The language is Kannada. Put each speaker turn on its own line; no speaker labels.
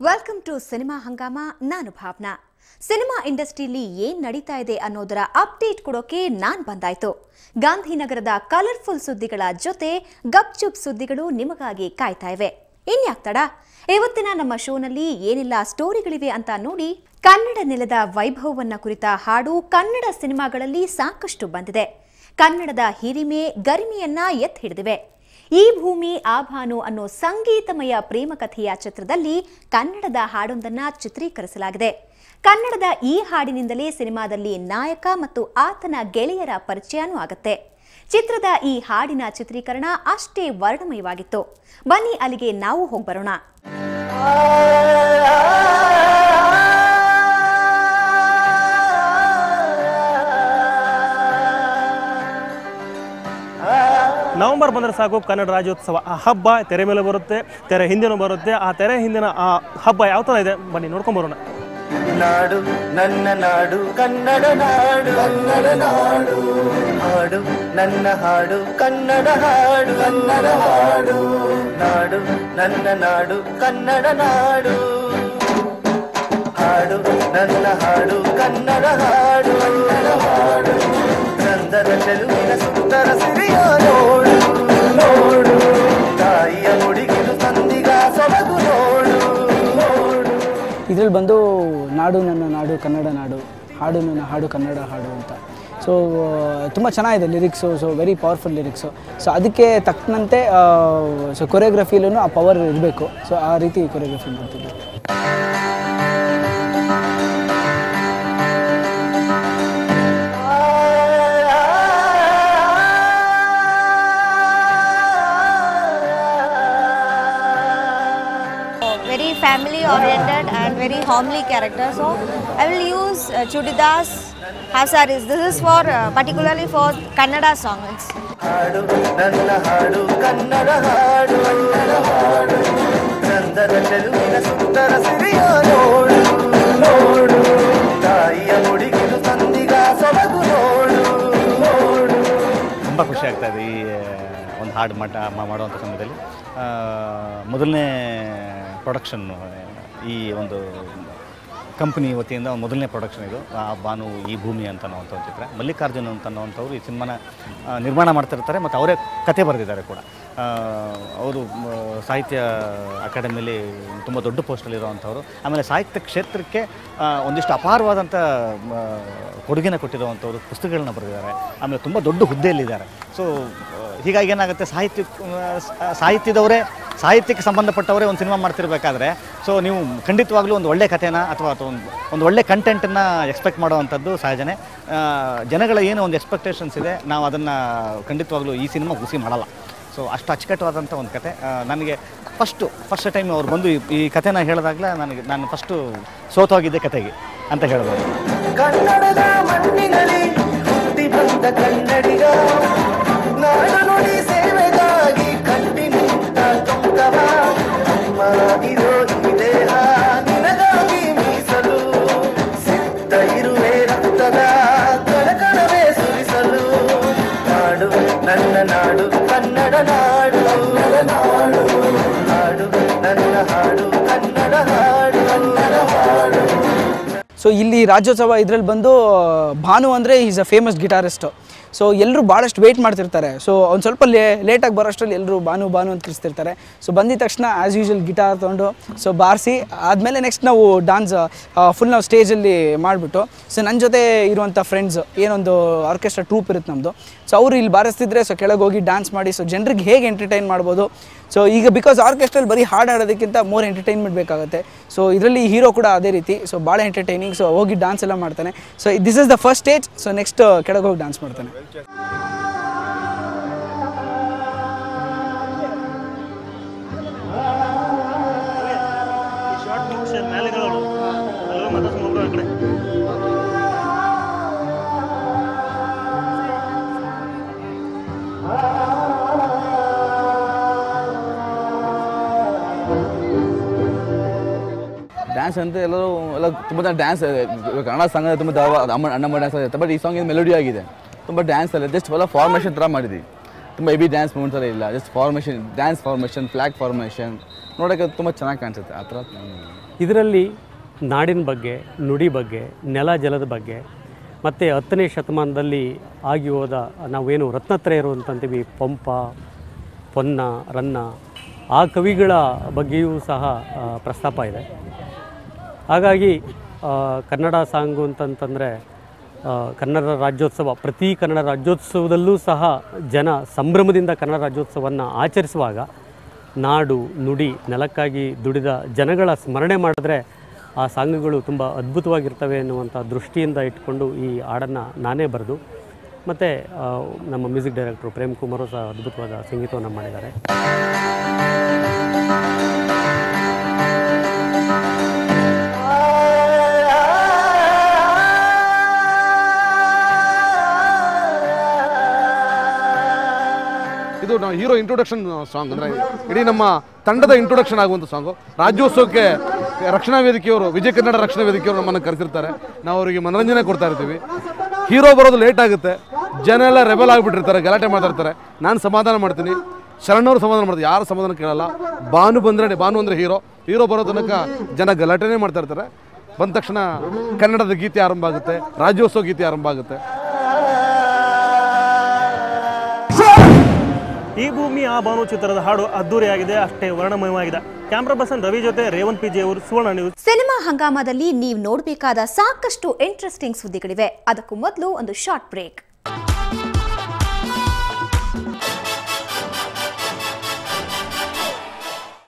Welcome to cinema Hungama. ನಾನು ಭಾವನಾ. ಸಿನಿಮಾ ಇಂಡಸ್ಟ್ರಿಯಲ್ಲಿ ಏನ್ ನಡೀತಾ ಇದೆ ಅನ್ನೋದರ ಅಪ್ಡೇಟ್ ಕೊಡೋಕೆ ನಾನ್ ಬಂದಾಯ್ತು. ಗಾಂಧಿನಗರದ ಕಲರ್ಫುಲ್ ಸುದ್ದಿಗಳ ಜೊತೆ ಗಪ್ಚುಪ್ ಸುದ್ದಿಗಳು ನಿಮಗಾಗಿ ಕಾಯ್ತಾ ಇವೆ. ಇನ್ಯಾಕ್ ತಡ, ಇವತ್ತಿನ ನಮ್ಮ ಶೋನಲ್ಲಿ ಏನೆಲ್ಲ ಸ್ಟೋರಿಗಳಿವೆ ಅಂತ ನೋಡಿ. ಕನ್ನಡ ನೆಲದ ವೈಭವವನ್ನ ಕುರಿತ ಹಾಡು ಕನ್ನಡ ಸಿನಿಮಾಗಳಲ್ಲಿ ಸಾಕಷ್ಟು ಬಂದಿದೆ. ಕನ್ನಡದ ಹಿರಿಮೆ ಗರಿಮೆಯನ್ನ ಎತ್ತಿ ಹಿಡಿದಿವೆ. ಈ ಭೂಮಿ ಆ ಭಾನು ಅನ್ನೋ ಸಂಗೀತಮಯ ಪ್ರೇಮ ಕಥೆಯ ಚಿತ್ರದಲ್ಲಿ ಕನ್ನಡದ ಹಾಡೊಂದನ್ನ ಚಿತ್ರೀಕರಿಸಲಾಗಿದೆ. ಕನ್ನಡದ ಈ ಹಾಡಿನಿಂದಲೇ ಸಿನಿಮಾದಲ್ಲಿ ನಾಯಕ ಮತ್ತು ಆತನ ಗೆಳೆಯರ ಪರಿಚಯನೂ ಆಗುತ್ತೆ. ಚಿತ್ರದ ಈ ಹಾಡಿನ ಚಿತ್ರೀಕರಣ ಅಷ್ಟೇ ವರ್ಣಮಯವಾಗಿತ್ತು. ಬನ್ನಿ ಅಲ್ಲಿಗೆ ನಾವು ಹೋಗ್ಬರೋಣ.
ನವೆಂಬರ್ ಬಂದರೆ ಸಾಕು ಕನ್ನಡ ರಾಜ್ಯೋತ್ಸವ ಆ ಹಬ್ಬ ತೆರೆ ಮೇಲೆ ಬರುತ್ತೆ, ತೆರೆ ಹಿಂದಿನೂ ಬರುತ್ತೆ. ಆ ತೆರೆ ಹಿಂದಿನ ಆ ಹಬ್ಬ ಯಾವ ಥರ ಇದೆ ಬನ್ನಿ ನೋಡ್ಕೊಂಡು ಬರೋಣ.
ನಾಡು ನನ್ನ ನಾಡು ಕನ್ನಡ ನಾಡು, ಕನ್ನಡ ನಾಡು ಹಾಡು ನನ್ನ ಹಾಡು ಕನ್ನಡ ಹಾಡು, ಕನ್ನಡ ಹಾಡು ನಾಡು ನನ್ನ ನಾಡು ಕನ್ನಡ ನಾಡು ಹಾಡು ನನ್ನ ಹಾಡು ಕನ್ನಡ ಹಾಡು, ಕನ್ನಡ ಹಾಡು ಚಂದದ ಚೆಲುವಿನ ಸುಂದರ ಸಿರಿಯ ನೋಡು ನೋಡು, ತಾಯಿಯ ಮುಡಿಗಿಲು ತಂದಿಗ ಸೊಬಗು ನೋಡು.
ಇದರಲ್ಲಿ ಬಂದು ನಾಡು ನನ್ನ ನಾಡು ಕನ್ನಡ ನಾಡು, ಹಾಡು ನನ್ನ ಹಾಡು ಕನ್ನಡ ಹಾಡು ಅಂತ. ಸೊ ತುಂಬ ಚೆನ್ನಾಗಿದೆ lyrics. So very powerful lyrics. So ಅದಕ್ಕೆ ತಕ್ಕಂತೆ ಸೊ ಕೊರಿಯೋಗ್ರಫಿಲೂ ಆ ಪವರ್ ಇರಬೇಕು. ಸೊ ಆ ರೀತಿ ಕೊರಿಯೋಗ್ರಫಿ ಮಾಡ್ತಿದ್ದೆ.
Very family oriented and very homely character, so I will use chudidas, half sarees. This is for particularly for Kannada songs.
ಹಾಡು ನನ್ನ ಹಾಡು ಕನ್ನಡ ಹಾಡು, ಕನ್ನಡ ಹಾಡು ಚಂದದ ಚೆಲುವಿನ ಸುಂದರ ಸಿರಿಯ ನೋಡು ನೋಡು, ತಾಯಿಯ ಮುಡಿಗಿಲು ತಂದಿಗ ಸೊಬಗು ನೋಡು ನೋಡು.
ತುಂಬ ಖುಷಿ ಆಗ್ತಾ ಇದೆ ಈ ಒಂದು ಹಾಡು ಮಾಡುವಂಥ ಸಮಯದಲ್ಲಿ. ಮೊದಲನೇ ಪ್ರೊಡಕ್ಷನ್ನು ಈ ಒಂದು ಕಂಪ್ನಿ ವತಿಯಿಂದ ಮೊದಲನೇ ಪ್ರೊಡಕ್ಷನ್ ಇದು. ಆ ಭಾನು ಈ ಭೂಮಿ ಅಂತ ಅನ್ನೋವಂಥ ಒಂದು ಚಿತ್ರ. ಮಲ್ಲಿಕಾರ್ಜುನ್ ಅಂತನ್ನುವಂಥವ್ರು ಈ ಸಿನಿಮಾನ ನಿರ್ಮಾಣ ಮಾಡ್ತಿರ್ತಾರೆ ಮತ್ತು ಅವರೇ ಕತೆ ಬರೆದಿದ್ದಾರೆ ಕೂಡ. ಅವರು ಸಾಹಿತ್ಯ ಅಕಾಡೆಮಿಯಲ್ಲಿ ತುಂಬ ದೊಡ್ಡ ಪೋಸ್ಟಲ್ಲಿರುವಂಥವ್ರು. ಆಮೇಲೆ ಸಾಹಿತ್ಯ ಕ್ಷೇತ್ರಕ್ಕೆ ಒಂದಿಷ್ಟು ಅಪಾರವಾದಂಥ ಕೊಡುಗೆನ ಕೊಟ್ಟಿರುವಂಥವ್ರು, ಪುಸ್ತಕಗಳನ್ನ ಬರೆದಿದ್ದಾರೆ. ಆಮೇಲೆ ತುಂಬ ದೊಡ್ಡ ಹುದ್ದೆಯಲ್ಲಿದ್ದಾರೆ. ಸೊ ಹೀಗಾಗಿ ಏನಾಗುತ್ತೆ, ಸಾಹಿತ್ಯದವರೇ ಸಾಹಿತ್ಯಕ್ಕೆ ಸಂಬಂಧಪಟ್ಟವರೇ ಒಂದು ಸಿನಿಮಾ ಮಾಡ್ತಿರ್ಬೇಕಾದ್ರೆ ಸೊ ನೀವು ಖಂಡಿತವಾಗ್ಲೂ ಒಂದು ಒಳ್ಳೆ ಕಥೆನ ಅಥವಾ ಒಂದು ಒಳ್ಳೆ ಕಂಟೆಂಟನ್ನು ಎಕ್ಸ್ಪೆಕ್ಟ್ ಮಾಡೋವಂಥದ್ದು ಸಹಜನೇ. ಜನಗಳ ಏನು ಒಂದು ಎಕ್ಸ್ಪೆಕ್ಟೇಷನ್ಸ್ ಇದೆ, ನಾವು ಅದನ್ನು ಖಂಡಿತವಾಗ್ಲೂ ಈ ಸಿನಿಮಾ ಹುಸಿ ಮಾಡಲ್ಲ. ಸೊ ಅಷ್ಟು ಅಚ್ಚುಕಟ್ಟವಾದಂಥ ಒಂದು ಕತೆ. ನನಗೆ ಫಸ್ಟ್ ಟೈಮ್ ಅವ್ರು ಬಂದು ಈ ಕಥೆನ ಹೇಳಿದಾಗಲೇ ನಾನು ಫಸ್ಟು ಸೋತೋಗಿದ್ದೆ ಕತೆಗೆ ಅಂತ ಹೇಳ್ಬೋದು.
ಕನ್ನಡದ ಮಣ್ಣಿನಲ್ಲಿ ಹುಟ್ಟಿ ಬಂದ ಕನ್ನಡಿಗ, ನಾಡು ನುಡಿ ಸೇವೆಗಾಗಿ ಕಂಡಿ ನಿಂತ ತುಂಗವ, ಇರೋ ಈ ದೇಹ ನಿನಗಾಗಿ ಮೀಸಲು, ಸಿದ್ಧ ಇರುವೆ ರಕ್ತದ ಕಣಕಣವೇ ಸುರಿಸಲು. ನಾಡು ನನ್ನ ನಾಡು ಕನ್ನಡ ನಾಡು, ಕನ್ನಡ ನಾಡು ಹಾಡು ನನ್ನ ಹಾಡು ಕನ್ನಡ ಹಾಡು, ಕನ್ನಡ ಹಾಡು.
ಸೊ ಇಲ್ಲಿ ರಾಜ್ಯೋತ್ಸವ ಇದರಲ್ಲಿ ಬಂದು ಭಾನು ಅಂದರೆ ಈಸ್ ಅ ಫೇಮಸ್ ಗಿಟಾರಿಸ್ಟು. ಸೊ ಎಲ್ಲರೂ ಭಾಳಷ್ಟು ವೆಯ್ಟ್ ಮಾಡ್ತಿರ್ತಾರೆ. ಸೊ ಒಂದು ಸ್ವಲ್ಪ ಲೇಟಾಗಿ ಬರೋಷ್ಟರಲ್ಲಿ ಎಲ್ಲರೂ ಭಾನು ಅಂತ ಕರೆಸ್ತಿರ್ತಾರೆ. ಸೊ ಬಂದಿದ ತಕ್ಷಣ ಆ್ಯಸ್ ಯೂಶುವಲ್ ಗಿಟಾರ್ ತೊಗೊಂಡು ಸೊ ಬಾರಿಸಿ ಆದಮೇಲೆ ನೆಕ್ಸ್ಟ್ ನಾವು ಡಾನ್ಸ್ ಫುಲ್ ನಾವು ಸ್ಟೇಜಲ್ಲಿ ಮಾಡಿಬಿಟ್ಟು ಸೊ ನನ್ನ ಜೊತೆ ಇರುವಂಥ ಫ್ರೆಂಡ್ಸ್ ಏನೊಂದು ಆರ್ಕೆಸ್ಟ್ರಾ ಟ್ರೂಪ್ ಇರುತ್ತೆ ನಮ್ಮದು. ಸೊ ಅವರು ಇಲ್ಲಿ ಬಾರಿಸ್ತಿದ್ರೆ ಸೊ ಕೆಳಗೆ ಹೋಗಿ ಡ್ಯಾನ್ಸ್ ಮಾಡಿ ಸೊ ಜನರಿಗೆ ಹೇಗೆ ಎಂಟರ್ಟೈನ್ ಮಾಡ್ಬೋದು. ಸೊ ಈಗ ಬಿಕಾಸ್ ಆರ್ಕೆಸ್ಟ್ರಲ್ಲಿ ಬರೀ ಹಾಡು ಆಡೋದಕ್ಕಿಂತ ಮೋರ್ ಎಂಟರ್ಟೈನ್ಮೆಂಟ್ ಬೇಕಾಗುತ್ತೆ. ಸೊ ಇದರಲ್ಲಿ ಹೀರೋ ಕೂಡ ಅದೇ ರೀತಿ. ಸೊ ಭಾಳ ಎಂಟರ್ಟೈನಿಂಗ್. ಸೊ ಹೋಗಿ ಡ್ಯಾನ್ಸ್ ಎಲ್ಲ ಮಾಡ್ತಾನೆ. So this is the first stage. So next ಕೆಳಗೆ ಹೋಗಿ ಡ್ಯಾನ್ಸ್ ಮಾಡ್ತಾನೆ.
ಡ್ಯಾನ್ಸ್ ಅಂತ ಎಲ್ಲರೂ ಎಲ್ಲ ತುಂಬ ಜನ ಡ್ಯಾನ್ಸ್ ಕನ್ನಡ ಸಾಂಗ್ ತುಂಬ ಅಣ್ಣಮ್ಮ ಡ್ಯಾನ್ಸ್ ಆಗುತ್ತೆ. ಬಟ್ ಈ ಸಾಂಗ್ ಇದು ಮೆಲೋಡಿ ಆಗಿದೆ, ತುಂಬ ಡ್ಯಾನ್ಸ್ ಅಲ್ಲ, ಜಸ್ಟ್ ಎಲ್ಲ ಫಾರ್ಮೇಷನ್ ಥರ ಮಾಡಿದ್ವಿ. ತುಂಬ ಹೆವಿ ಡ್ಯಾನ್ಸ್ ಮೂಮೆಂಟ್ಸ್ ಎಲ್ಲ ಇಲ್ಲ, just formation, dance formation, flag formation ನೋಡೋಕ್ಕೆ ತುಂಬ ಚೆನ್ನಾಗಿ ಕಾಣಿಸುತ್ತೆ ಆ ಥರ.
ಇದರಲ್ಲಿ ನಾಡಿನ ಬಗ್ಗೆ, ನುಡಿ ಬಗ್ಗೆ, ನೆಲ ಜಲದ ಬಗ್ಗೆ ಮತ್ತು 10ನೇ ಶತಮಾನದಲ್ಲಿ ಆಗಿ ಹೋದ ನಾವೇನು ರತ್ನತ್ರಯರು ಅಂತಂತೀವಿ, ಪಂಪ, ಪೊನ್ನ, ರನ್ನ, ಆ ಕವಿಗಳ ಬಗ್ಗೆಯೂ ಸಹ ಪ್ರಸ್ತಾಪ ಇದೆ. ಹಾಗಾಗಿ ಕನ್ನಡ ಸಾಂಗು ಅಂತಂತಂದರೆ ಕನ್ನಡ ರಾಜ್ಯೋತ್ಸವ, ಪ್ರತಿ ಕನ್ನಡ ರಾಜ್ಯೋತ್ಸವದಲ್ಲೂ ಸಹ ಜನ ಸಂಭ್ರಮದಿಂದ ಕನ್ನಡ ರಾಜ್ಯೋತ್ಸವವನ್ನು ಆಚರಿಸುವಾಗ ನಾಡು, ನುಡಿ, ನೆಲಕ್ಕಾಗಿ ದುಡಿದ ಜನಗಳ ಸ್ಮರಣೆ ಮಾಡಿದ್ರೆ ಆ ಸಾಂಗ್ಗಳು ತುಂಬ ಅದ್ಭುತವಾಗಿರ್ತವೆ ಎನ್ನುವಂಥ ದೃಷ್ಟಿಯಿಂದ ಇಟ್ಕೊಂಡು ಈ ಹಾಡನ್ನು ನಾನೇ ಬರೆದು, ಮತ್ತು ನಮ್ಮ ಮ್ಯೂಸಿಕ್ ಡೈರೆಕ್ಟ್ರು ಪ್ರೇಮ್ ಕುಮಾರು ಸಹ ಅದ್ಭುತವಾದ ಸಂಗೀತವನ್ನು ಮಾಡಿದ್ದಾರೆ.
ಇದು ನಾವು ಹೀರೋ ಇಂಟ್ರೊಡಕ್ಷನ್ ಸಾಂಗ್, ಅಂದರೆ ಇಡೀ ನಮ್ಮ ತಂಡದ ಇಂಟ್ರೊಡಕ್ಷನ್ ಆಗುವಂಥ ಸಾಂಗು. ರಾಜ್ಯೋತ್ಸವಕ್ಕೆ ರಕ್ಷಣಾ ವೇದಿಕೆಯವರು, ವಿಜಯ ಕನ್ನಡ ರಕ್ಷಣಾ ವೇದಿಕೆಯವರು ನಮ್ಮನ್ನು ಕರೆಸಿರ್ತಾರೆ, ನಾವು ಅವರಿಗೆ ಮನೋರಂಜನೆ ಕೊಡ್ತಾ ಇರ್ತೀವಿ. ಹೀರೋ ಬರೋದು ಲೇಟ್ ಆಗುತ್ತೆ, ಜನ ಎಲ್ಲ ರೆಬಲ್ ಆಗಿಬಿಟ್ಟಿರ್ತಾರೆ, ಗಲಾಟೆ ಮಾತಾಡ್ತಾರೆ. ನಾನು ಸಮಾಧಾನ ಮಾಡ್ತೀನಿ, ಶರಣವರು ಸಮಾಧಾನ ಮಾಡ್ತಾರೆ, ಯಾರು ಸಮಾಧಾನ ಕೇಳಲ್ಲ. ಭಾನು ಅಂದರೆ ಹೀರೋ ಬರೋ ತನಕ ಜನ ಗಲಾಟೆನೇ ಮಾಡ್ತಾ ಇರ್ತಾರೆ. ಬಂದ ತಕ್ಷಣ ಕನ್ನಡದ ಗೀತೆ ಆರಂಭ ಆಗುತ್ತೆ, ರಾಜ್ಯೋತ್ಸವ ಗೀತೆ ಆರಂಭ ಆಗುತ್ತೆ.
ಈ ಭೂಮಿ ಆ ಭಾನು ಚಿತ್ರದ ಹಾಡು ಅದ್ದೂರಿಯಾಗಿದೆ, ಅಷ್ಟೇ ವರ್ಣಮಯವಾಗಿದೆ. ಕ್ಯಾಮ್ರಾ ಪರ್ಸನ್ ರವಿ ಜೊತೆ ರೇವಂತ್ ಪಿಜೆ ಅವರು, ಸುವರ್ಣ ನ್ಯೂಸ್.
ಸಿನಿಮಾ ಹಂಗಾಮದಲ್ಲಿ ನೀವು ನೋಡಬೇಕಾದ ಸಾಕಷ್ಟು ಇಂಟ್ರೆಸ್ಟಿಂಗ್ ಸುದ್ದಿಗಳಿವೆ. ಅದಕ್ಕೂ ಮೊದಲು ಒಂದು ಶಾರ್ಟ್ ಬ್ರೇಕ್.